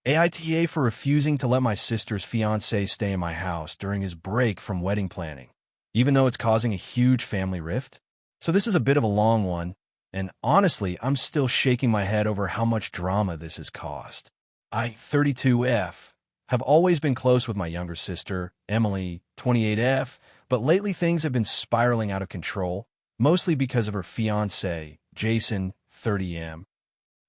AITA for refusing to let my sister's fiancé stay in my house during his break from wedding planning, even though it's causing a huge family rift. So this is a bit of a long one, and honestly, I'm still shaking my head over how much drama this has caused. I, 32F, have always been close with my younger sister, Emily, 28F, but lately things have been spiraling out of control, mostly because of her fiancé, Jason, 30M.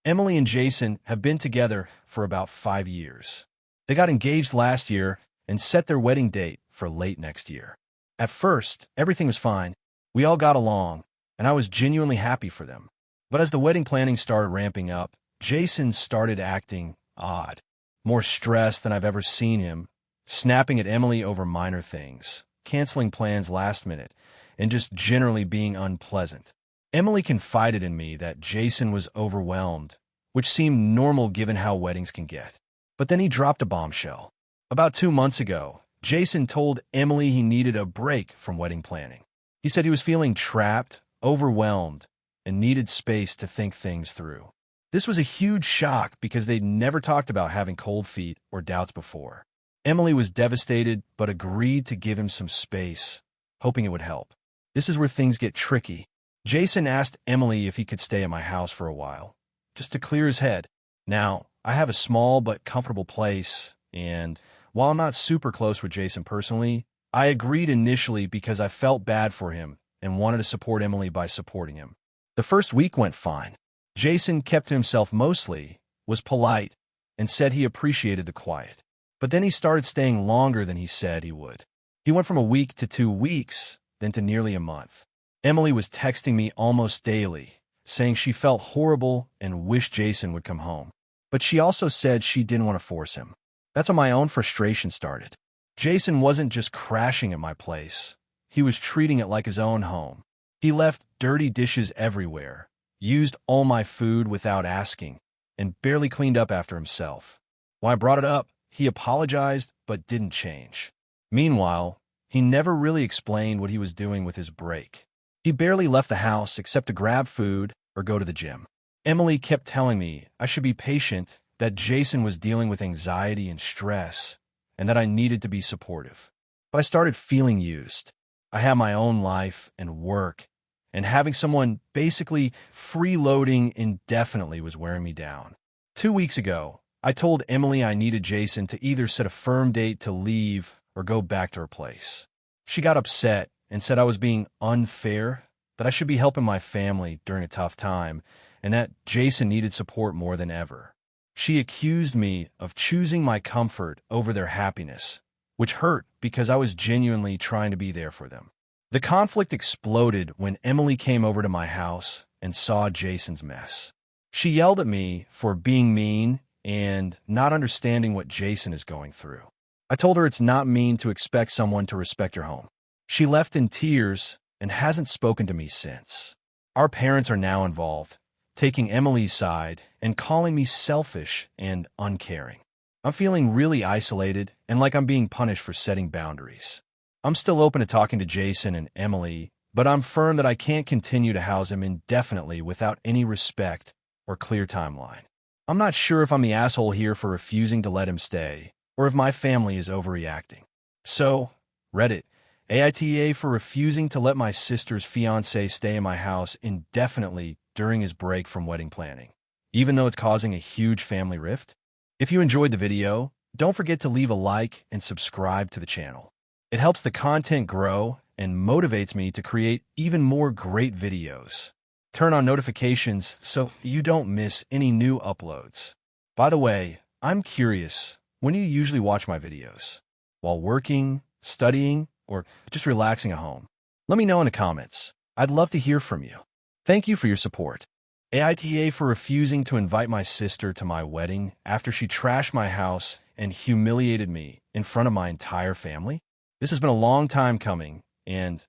Emily and Jason have been together for about 5 years. They got engaged last year and set their wedding date for late next year. At first, everything was fine. We all got along, and I was genuinely happy for them. But as the wedding planning started ramping up, Jason started acting odd, more stressed than I've ever seen him, snapping at Emily over minor things, canceling plans last minute, and just generally being unpleasant. Emily confided in me that Jason was overwhelmed, which seemed normal given how weddings can get. But then he dropped a bombshell. About 2 months ago, Jason told Emily he needed a break from wedding planning. He said he was feeling trapped, overwhelmed, and needed space to think things through. This was a huge shock because they'd never talked about having cold feet or doubts before. Emily was devastated but agreed to give him some space, hoping it would help. This is where things get tricky. Jason asked Emily if he could stay at my house for a while, just to clear his head. Now, I have a small but comfortable place, and while I'm not super close with Jason personally, I agreed initially because I felt bad for him and wanted to support Emily by supporting him. The first week went fine. Jason kept to himself mostly, was polite, and said he appreciated the quiet. But then he started staying longer than he said he would. He went from a week to 2 weeks, then to nearly a month. Emily was texting me almost daily, saying she felt horrible and wished Jason would come home. But she also said she didn't want to force him. That's when my own frustration started. Jason wasn't just crashing at my place. He was treating it like his own home. He left dirty dishes everywhere, used all my food without asking, and barely cleaned up after himself. When I brought it up, he apologized but didn't change. Meanwhile, he never really explained what he was doing with his break. He barely left the house except to grab food or go to the gym. Emily kept telling me I should be patient, that Jason was dealing with anxiety and stress, and that I needed to be supportive. But I started feeling used. I had my own life and work, and having someone basically freeloading indefinitely was wearing me down. 2 weeks ago, I told Emily I needed Jason to either set a firm date to leave or go back to her place. She got upset and said I was being unfair, that I should be helping my family during a tough time, and that Jason needed support more than ever. She accused me of choosing my comfort over their happiness, which hurt because I was genuinely trying to be there for them. The conflict exploded when Emily came over to my house and saw Jason's mess. She yelled at me for being mean and not understanding what Jason is going through. I told her it's not mean to expect someone to respect your home. She left in tears and hasn't spoken to me since. Our parents are now involved, taking Emily's side and calling me selfish and uncaring. I'm feeling really isolated and like I'm being punished for setting boundaries. I'm still open to talking to Jason and Emily, but I'm firm that I can't continue to house him indefinitely without any respect or clear timeline. I'm not sure if I'm the asshole here for refusing to let him stay, or if my family is overreacting. So, Reddit, AITA for refusing to let my sister's fiancé stay in my house indefinitely during his break from wedding planning, even though it's causing a huge family rift. If you enjoyed the video, don't forget to leave a like and subscribe to the channel. It helps the content grow and motivates me to create even more great videos. Turn on notifications so you don't miss any new uploads. By the way, I'm curious, when do you usually watch my videos? While working, studying, or just relaxing at home? Let me know in the comments. I'd love to hear from you. Thank you for your support. AITA for refusing to invite my sister to my wedding after she trashed my house and humiliated me in front of my entire family. This has been a long time coming, and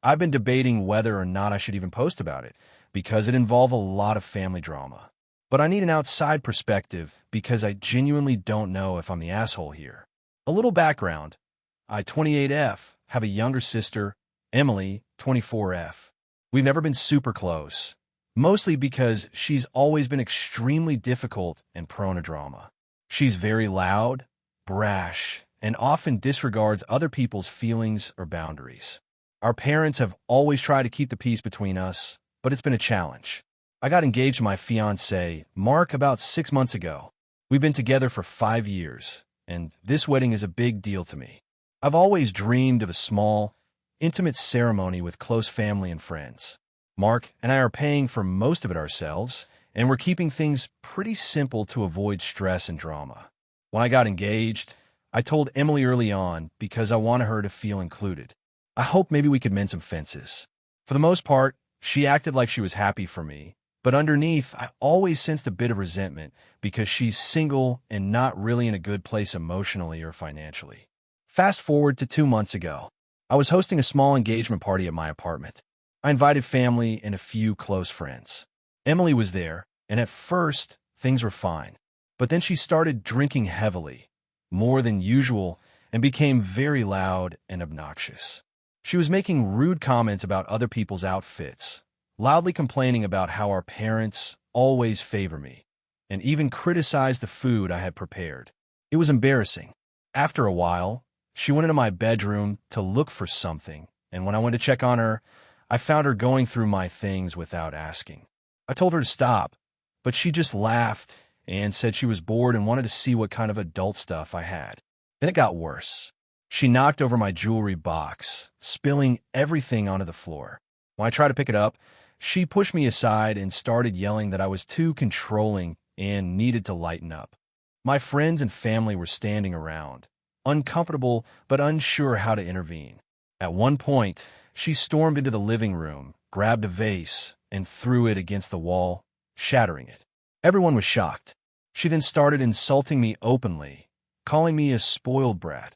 I've been debating whether or not I should even post about it because it involved a lot of family drama. But I need an outside perspective because I genuinely don't know if I'm the asshole here. A little background. I, 28F, have a younger sister, Emily, 24F. We've never been super close, mostly because she's always been extremely difficult and prone to drama. She's very loud, brash, and often disregards other people's feelings or boundaries. Our parents have always tried to keep the peace between us, but it's been a challenge. I got engaged to my fiancé, Mark, about 6 months ago. We've been together for 5 years, and this wedding is a big deal to me. I've always dreamed of a small, intimate ceremony with close family and friends. Mark and I are paying for most of it ourselves, and we're keeping things pretty simple to avoid stress and drama. When I got engaged, I told Emily early on because I wanted her to feel included. I hope maybe we could mend some fences. For the most part, she acted like she was happy for me, but underneath, I always sensed a bit of resentment because she's single and not really in a good place emotionally or financially. Fast forward to 2 months ago. I was hosting a small engagement party at my apartment. I invited family and a few close friends. Emily was there, and at first, things were fine. But then she started drinking heavily, more than usual, and became very loud and obnoxious. She was making rude comments about other people's outfits, loudly complaining about how our parents always favor me, and even criticized the food I had prepared. It was embarrassing. After a while, she went into my bedroom to look for something, and when I went to check on her, I found her going through my things without asking. I told her to stop, but she just laughed and said she was bored and wanted to see what kind of adult stuff I had. Then it got worse. She knocked over my jewelry box, spilling everything onto the floor. When I tried to pick it up, she pushed me aside and started yelling that I was too controlling and needed to lighten up. My friends and family were standing around, uncomfortable but unsure how to intervene. At one point, she stormed into the living room, grabbed a vase, and threw it against the wall, shattering it. Everyone was shocked. She then started insulting me openly, calling me a spoiled brat,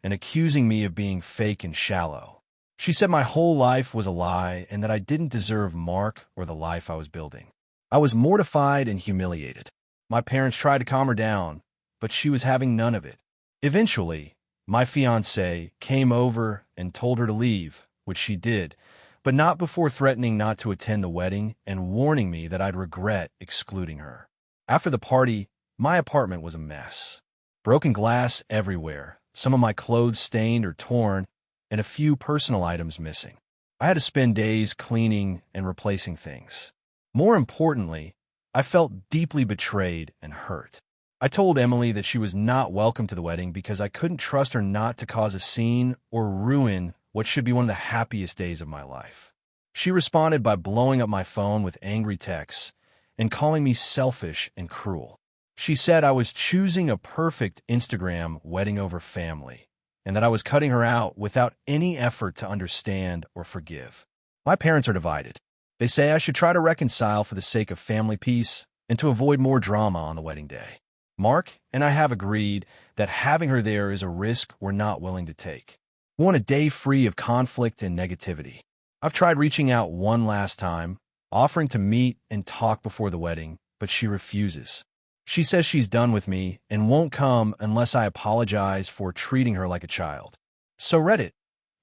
and accusing me of being fake and shallow. She said my whole life was a lie and that I didn't deserve Mark or the life I was building. I was mortified and humiliated. My parents tried to calm her down, but she was having none of it. Eventually, my fiancé came over and told her to leave, which she did, but not before threatening not to attend the wedding and warning me that I'd regret excluding her. After the party, my apartment was a mess. Broken glass everywhere, some of my clothes stained or torn, and a few personal items missing. I had to spend days cleaning and replacing things. More importantly, I felt deeply betrayed and hurt. I told Emily that she was not welcome to the wedding because I couldn't trust her not to cause a scene or ruin what should be one of the happiest days of my life. She responded by blowing up my phone with angry texts and calling me selfish and cruel. She said I was choosing a perfect Instagram wedding over family, and that I was cutting her out without any effort to understand or forgive. My parents are divided. They say I should try to reconcile for the sake of family peace and to avoid more drama on the wedding day. Mark and I have agreed that having her there is a risk we're not willing to take. We want a day free of conflict and negativity. I've tried reaching out one last time, offering to meet and talk before the wedding, but she refuses. She says she's done with me and won't come unless I apologize for treating her like a child. So Reddit,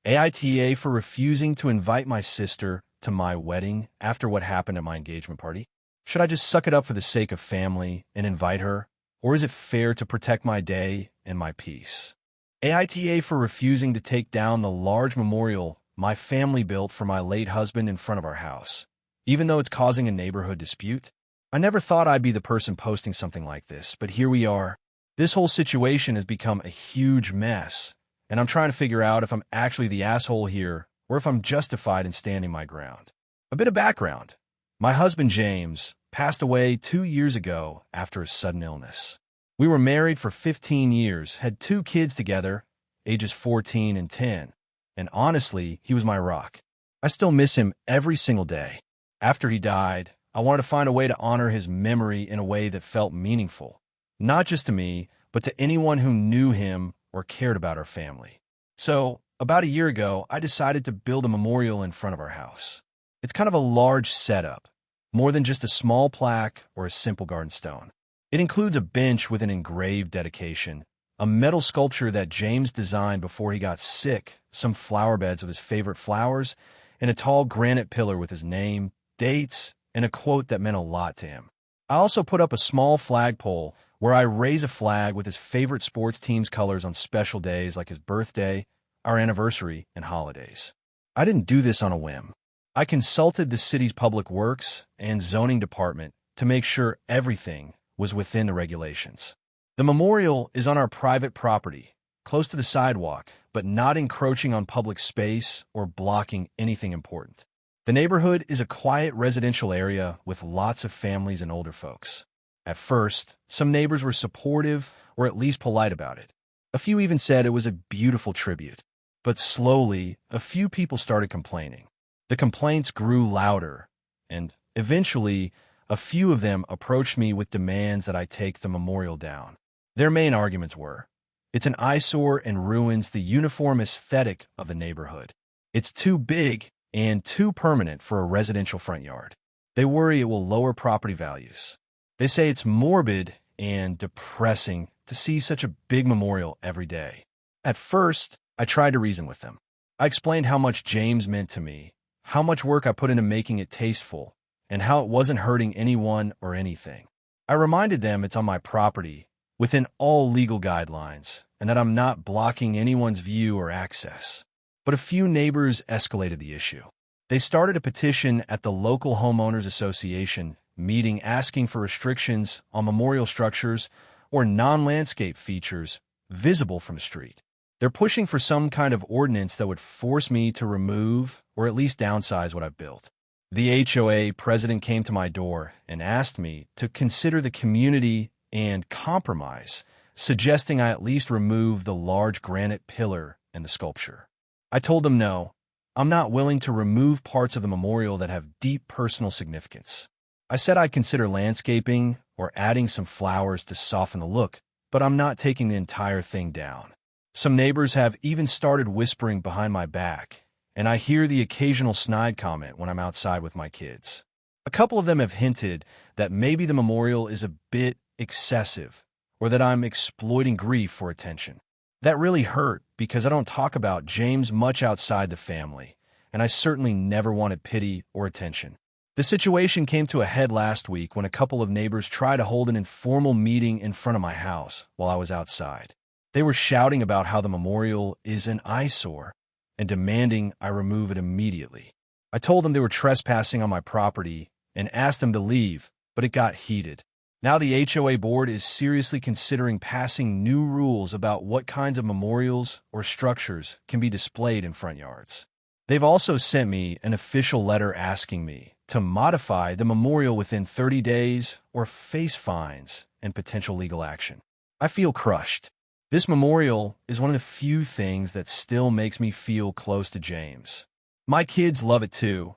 AITA for refusing to invite my sister to my wedding after what happened at my engagement party. Should I just suck it up for the sake of family and invite her? Or is it fair to protect my day and my peace? AITA for refusing to take down the large memorial my family built for my late husband in front of our house, even though it's causing a neighborhood dispute. I never thought I'd be the person posting something like this, but here we are. This whole situation has become a huge mess, and I'm trying to figure out if I'm actually the asshole here or if I'm justified in standing my ground. A bit of background. My husband, James, passed away 2 years ago after a sudden illness. We were married for 15 years, had 2 kids together, ages 14 and 10, and honestly, he was my rock. I still miss him every single day. After he died, I wanted to find a way to honor his memory in a way that felt meaningful, not just to me, but to anyone who knew him or cared about our family. So, about a year ago, I decided to build a memorial in front of our house. It's kind of a large setup, more than just a small plaque or a simple garden stone. It includes a bench with an engraved dedication, a metal sculpture that James designed before he got sick, some flower beds with his favorite flowers, and a tall granite pillar with his name, dates, and a quote that meant a lot to him. I also put up a small flagpole where I raise a flag with his favorite sports team's colors on special days like his birthday, our anniversary, and holidays. I didn't do this on a whim. I consulted the city's public works and zoning department to make sure everything was within the regulations. The memorial is on our private property, close to the sidewalk, but not encroaching on public space or blocking anything important. The neighborhood is a quiet residential area with lots of families and older folks. At first, some neighbors were supportive or at least polite about it. A few even said it was a beautiful tribute. But slowly, a few people started complaining. The complaints grew louder, and eventually, a few of them approached me with demands that I take the memorial down. Their main arguments were, it's an eyesore and ruins the uniform aesthetic of the neighborhood. It's too big and too permanent for a residential front yard. They worry it will lower property values. They say it's morbid and depressing to see such a big memorial every day. At first, I tried to reason with them. I explained how much James meant to me, how much work I put into making it tasteful, and how it wasn't hurting anyone or anything. I reminded them it's on my property, within all legal guidelines, and that I'm not blocking anyone's view or access. But a few neighbors escalated the issue. They started a petition at the local homeowners association meeting asking for restrictions on memorial structures or non-landscape features visible from the street. They're pushing for some kind of ordinance that would force me to remove or at least downsize what I've built. The HOA president came to my door and asked me to consider the community and compromise, suggesting I at least remove the large granite pillar and the sculpture. I told them no, I'm not willing to remove parts of the memorial that have deep personal significance. I said I'd consider landscaping or adding some flowers to soften the look, but I'm not taking the entire thing down. Some neighbors have even started whispering behind my back, and I hear the occasional snide comment when I'm outside with my kids. A couple of them have hinted that maybe the memorial is a bit excessive or that I'm exploiting grief for attention. That really hurt because I don't talk about James much outside the family, and I certainly never wanted pity or attention. The situation came to a head last week when a couple of neighbors tried to hold an informal meeting in front of my house while I was outside. They were shouting about how the memorial is an eyesore and demanding I remove it immediately. I told them they were trespassing on my property and asked them to leave, but it got heated. Now the HOA board is seriously considering passing new rules about what kinds of memorials or structures can be displayed in front yards. They've also sent me an official letter asking me to modify the memorial within 30 days or face fines and potential legal action. I feel crushed. This memorial is one of the few things that still makes me feel close to James. My kids love it too.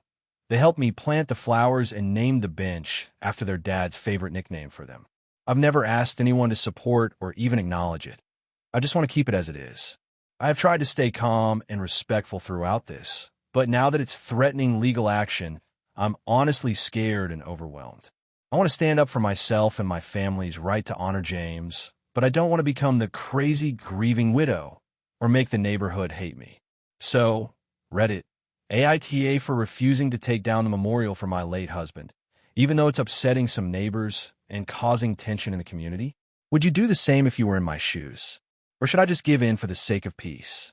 They helped me plant the flowers and name the bench after their dad's favorite nickname for them. I've never asked anyone to support or even acknowledge it. I just want to keep it as it is. I have tried to stay calm and respectful throughout this, but now that it's threatening legal action, I'm honestly scared and overwhelmed. I want to stand up for myself and my family's right to honor James, but I don't want to become the crazy grieving widow or make the neighborhood hate me. So, Reddit, AITA for refusing to take down the memorial for my late husband, even though it's upsetting some neighbors and causing tension in the community? Would you do the same if you were in my shoes? Or should I just give in for the sake of peace?